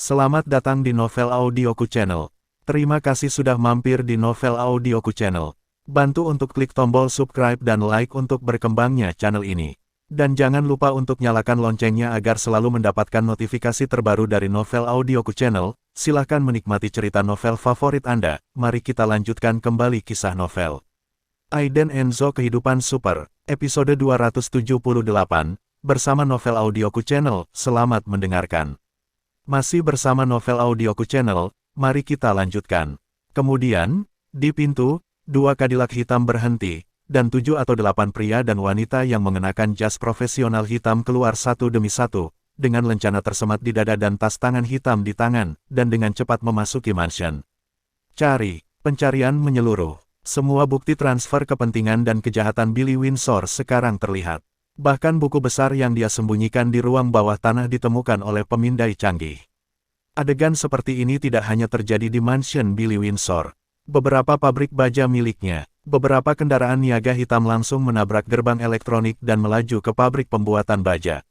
Selamat datang di Novel Audioku Channel. Terima kasih sudah mampir di Novel Audioku Channel. Bantu untuk klik tombol subscribe dan like untuk berkembangnya channel ini. Dan jangan lupa untuk nyalakan loncengnya agar selalu mendapatkan notifikasi terbaru dari Novel Audioku Channel. Silahkan menikmati cerita novel favorit Anda. Mari kita lanjutkan kembali kisah novel Aiden Enzo Kehidupan Super, episode 278, bersama Novel Audioku Channel. Selamat mendengarkan. Masih bersama Novel Audioku Channel, mari kita lanjutkan. Kemudian, di pintu, dua Cadillac hitam berhenti, dan 7 atau 8 pria dan wanita yang mengenakan jas profesional hitam keluar satu demi satu, dengan lencana tersemat di dada dan tas tangan hitam di tangan, dan dengan cepat memasuki mansion. Pencarian menyeluruh. Semua bukti transfer kepentingan dan kejahatan Billy Windsor sekarang terlihat. Bahkan buku besar yang dia sembunyikan di ruang bawah tanah ditemukan oleh pemindai canggih. Adegan seperti ini tidak hanya terjadi di mansion Billy Windsor. Beberapa pabrik baja miliknya, beberapa kendaraan niaga hitam langsung menabrak gerbang elektronik dan melaju ke pabrik pembuatan baja.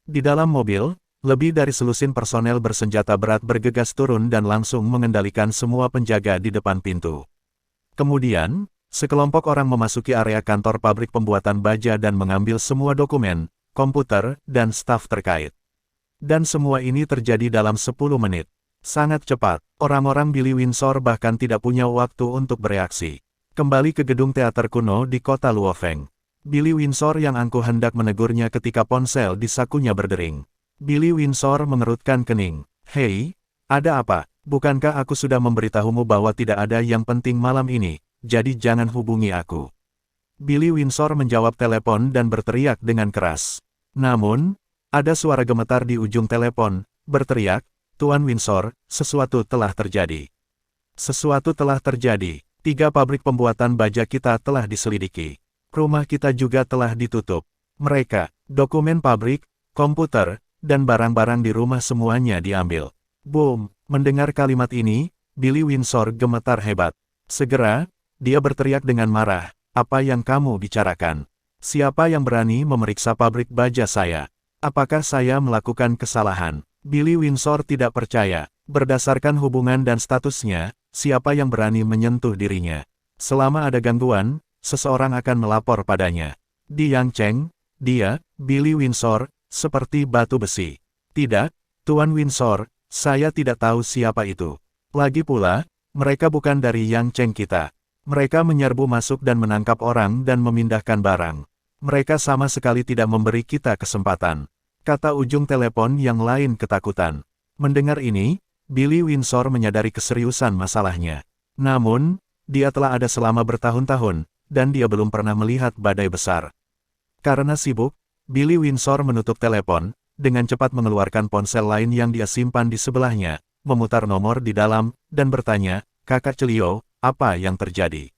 Di dalam mobil, lebih dari selusin personel bersenjata berat bergegas turun dan langsung mengendalikan semua penjaga di depan pintu. Kemudian, sekelompok orang memasuki area kantor pabrik pembuatan baja dan mengambil semua dokumen, komputer, dan staf terkait. Dan semua ini terjadi dalam 10 menit. Sangat cepat, orang-orang Billy Windsor bahkan tidak punya waktu untuk bereaksi. Kembali ke gedung teater kuno di kota Luofeng. Billy Windsor yang angkuh hendak menegurnya ketika ponsel di sakunya berdering. Billy Windsor mengerutkan kening. "Hei, ada apa? Bukankah aku sudah memberitahumu bahwa tidak ada yang penting malam ini? Jadi jangan hubungi aku." Billy Windsor menjawab telepon dan berteriak dengan keras. Namun, ada suara gemetar di ujung telepon, berteriak, "Tuan Windsor, sesuatu telah terjadi. Sesuatu telah terjadi. 3 pabrik pembuatan baja kita telah diselidiki. Rumah kita juga telah ditutup. Mereka, dokumen pabrik, komputer, dan barang-barang di rumah semuanya diambil." Boom! Mendengar kalimat ini, Billy Windsor gemetar hebat. Segera, dia berteriak dengan marah, "Apa yang kamu bicarakan? Siapa yang berani memeriksa pabrik baja saya? Apakah saya melakukan kesalahan?" Billy Windsor tidak percaya. Berdasarkan hubungan dan statusnya, siapa yang berani menyentuh dirinya? Selama ada gangguan, seseorang akan melapor padanya. Di Yang Cheng, dia, Billy Windsor, seperti batu besi. "Tidak, Tuan Windsor, saya tidak tahu siapa itu. Lagi pula, mereka bukan dari Yang Cheng kita. Mereka menyerbu masuk dan menangkap orang dan memindahkan barang. Mereka sama sekali tidak memberi kita kesempatan," kata ujung telepon yang lain ketakutan. Mendengar ini, Billy Windsor menyadari keseriusan masalahnya. Namun, dia telah ada selama bertahun-tahun, dan dia belum pernah melihat badai besar. Karena sibuk, Billy Windsor menutup telepon, dengan cepat mengeluarkan ponsel lain yang dia simpan di sebelahnya, memutar nomor di dalam, dan bertanya, "Kakak Celio, apa yang terjadi?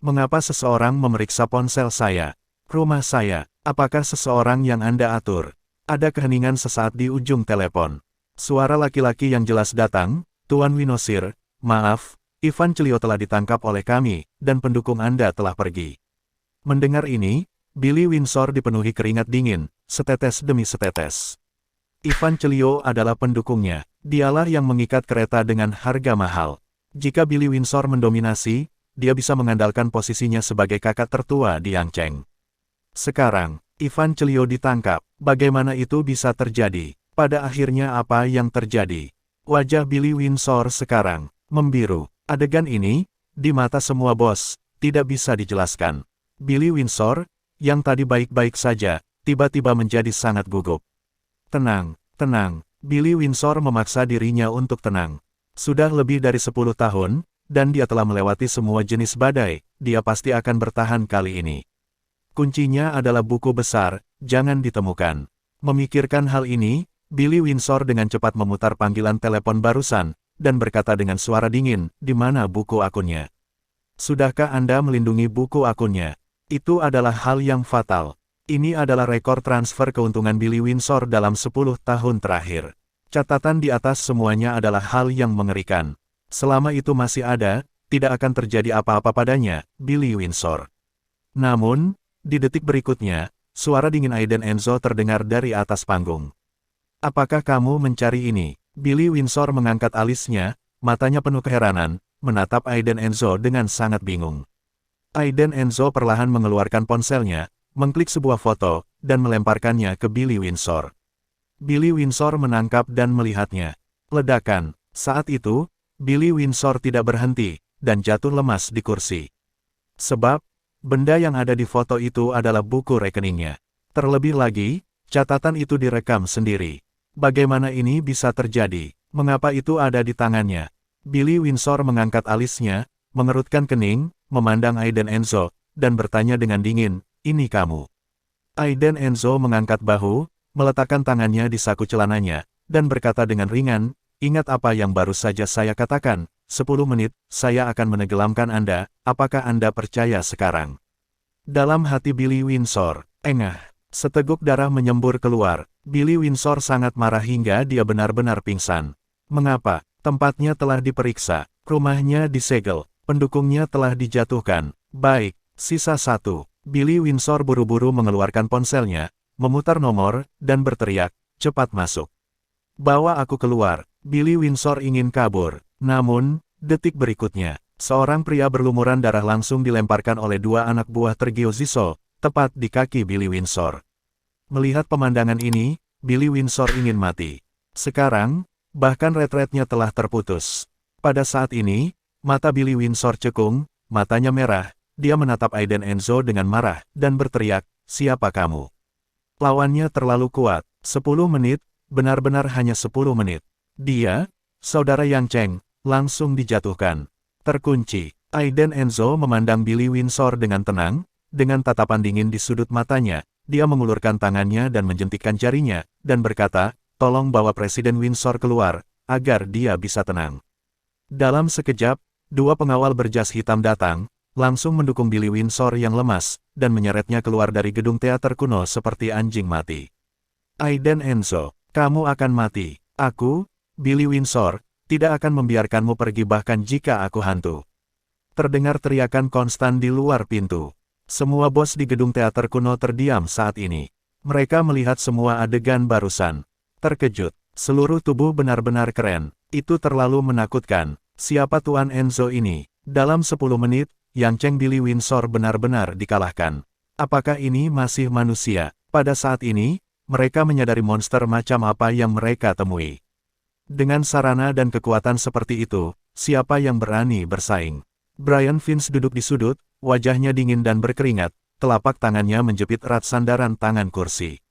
Mengapa seseorang memeriksa ponsel saya? Rumah saya, apakah seseorang yang Anda atur?" Ada keheningan sesaat di ujung telepon. Suara laki-laki yang jelas datang, "Tuan Winosir, maaf, Ivan Celio telah ditangkap oleh kami, dan pendukung Anda telah pergi." Mendengar ini, Billy Windsor dipenuhi keringat dingin, setetes demi setetes. Ivan Celio adalah pendukungnya. Dialah yang mengikat kereta dengan harga mahal. Jika Billy Windsor mendominasi, dia bisa mengandalkan posisinya sebagai kakak tertua di Yang Cheng. Sekarang, Ivan Celio ditangkap. Bagaimana itu bisa terjadi? Pada akhirnya apa yang terjadi? Wajah Billy Windsor sekarang membiru. Adegan ini, di mata semua bos, tidak bisa dijelaskan. Billy Windsor, yang tadi baik-baik saja, tiba-tiba menjadi sangat gugup. Tenang, tenang. Billy Windsor memaksa dirinya untuk tenang. Sudah lebih dari 10 tahun, dan dia telah melewati semua jenis badai, dia pasti akan bertahan kali ini. Kuncinya adalah buku besar, jangan ditemukan. Memikirkan hal ini, Billy Windsor dengan cepat memutar panggilan telepon barusan, dan berkata dengan suara dingin, "Di mana buku akunnya? Sudahkah Anda melindungi buku akunnya?" Itu adalah hal yang fatal. Ini adalah rekor transfer keuntungan Billy Windsor dalam 10 tahun terakhir. Catatan di atas semuanya adalah hal yang mengerikan. Selama itu masih ada, tidak akan terjadi apa-apa padanya, Billy Windsor. Namun, di detik berikutnya, suara dingin Aiden Enzo terdengar dari atas panggung. "Apakah kamu mencari ini?" Billy Windsor mengangkat alisnya, matanya penuh keheranan, menatap Aiden Enzo dengan sangat bingung. Aiden Enzo perlahan mengeluarkan ponselnya, mengklik sebuah foto, dan melemparkannya ke Billy Windsor. Billy Windsor menangkap dan melihatnya. Ledakan. Saat itu, Billy Windsor tidak berhenti, dan jatuh lemas di kursi. Sebab, benda yang ada di foto itu adalah buku rekeningnya. Terlebih lagi, catatan itu direkam sendiri. Bagaimana ini bisa terjadi? Mengapa itu ada di tangannya? Billy Windsor mengangkat alisnya, mengerutkan kening, memandang Aiden Enzo, dan bertanya dengan dingin, "Ini kamu?" Aiden Enzo mengangkat bahu, meletakkan tangannya di saku celananya, dan berkata dengan ringan, "Ingat apa yang baru saja saya katakan, 10 menit, saya akan menenggelamkan Anda, apakah Anda percaya sekarang?" Dalam hati Billy Windsor, engah. Seteguk darah menyembur keluar. Billy Windsor sangat marah hingga dia benar-benar pingsan. Mengapa? Tempatnya telah diperiksa, rumahnya disegel, pendukungnya telah dijatuhkan. Baik, sisa satu. Billy Windsor buru-buru mengeluarkan ponselnya, memutar nomor, dan berteriak, "Cepat masuk. Bawa aku keluar." Billy Windsor ingin kabur. Namun, detik berikutnya, seorang pria berlumuran darah langsung dilemparkan oleh dua anak buah Tergio Ziso, tepat di kaki Billy Windsor. Melihat pemandangan ini, Billy Windsor ingin mati. Sekarang, bahkan retretnya telah terputus. Pada saat ini, mata Billy Windsor cekung, matanya merah, dia menatap Aiden Enzo dengan marah, dan berteriak, "Siapa kamu?" Lawannya terlalu kuat. 10 menit, benar-benar hanya 10 menit. Dia, saudara Yang Cheng, langsung dijatuhkan. Terkunci. Aiden Enzo memandang Billy Windsor dengan tenang, dengan tatapan dingin di sudut matanya, dia mengulurkan tangannya dan menjentikkan jarinya, dan berkata, "Tolong bawa Presiden Windsor keluar, agar dia bisa tenang." Dalam sekejap, dua pengawal berjas hitam datang, langsung mendukung Billy Windsor yang lemas, dan menyeretnya keluar dari gedung teater kuno seperti anjing mati. "Aiden Enzo, kamu akan mati. Aku, Billy Windsor, tidak akan membiarkanmu pergi bahkan jika aku hantu." Terdengar teriakan konstan di luar pintu. Semua bos di gedung teater kuno terdiam saat ini. Mereka melihat semua adegan barusan. Terkejut, seluruh tubuh benar-benar keren. Itu terlalu menakutkan. Siapa Tuan Enzo ini? Dalam 10 menit, Yang Cheng Billy Windsor benar-benar dikalahkan. Apakah ini masih manusia? Pada saat ini, mereka menyadari monster macam apa yang mereka temui. Dengan sarana dan kekuatan seperti itu, siapa yang berani bersaing? Brian Vince duduk di sudut, wajahnya dingin dan berkeringat, telapak tangannya menjepit erat sandaran tangan kursi.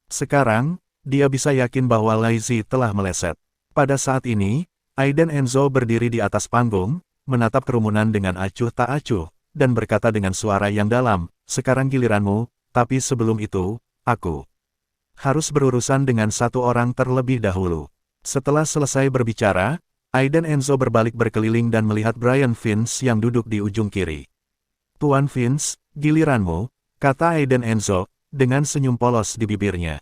Sekarang, dia bisa yakin bahwa Lazy telah meleset. Pada saat ini, Aiden Enzo berdiri di atas panggung, menatap kerumunan dengan acuh tak acuh, dan berkata dengan suara yang dalam, "Sekarang giliranmu, tapi sebelum itu, aku harus berurusan dengan satu orang terlebih dahulu." Setelah selesai berbicara, Aiden Enzo berbalik berkeliling dan melihat Brian Vince yang duduk di ujung kiri. "Tuan Vince, giliranmu," kata Aiden Enzo, dengan senyum polos di bibirnya.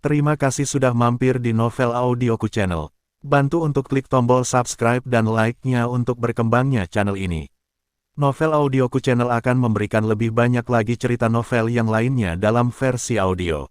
Terima kasih sudah mampir di Novel Audioku Channel. Bantu untuk klik tombol subscribe dan like-nya untuk berkembangnya channel ini. Novel Audioku Channel akan memberikan lebih banyak lagi cerita novel yang lainnya dalam versi audio.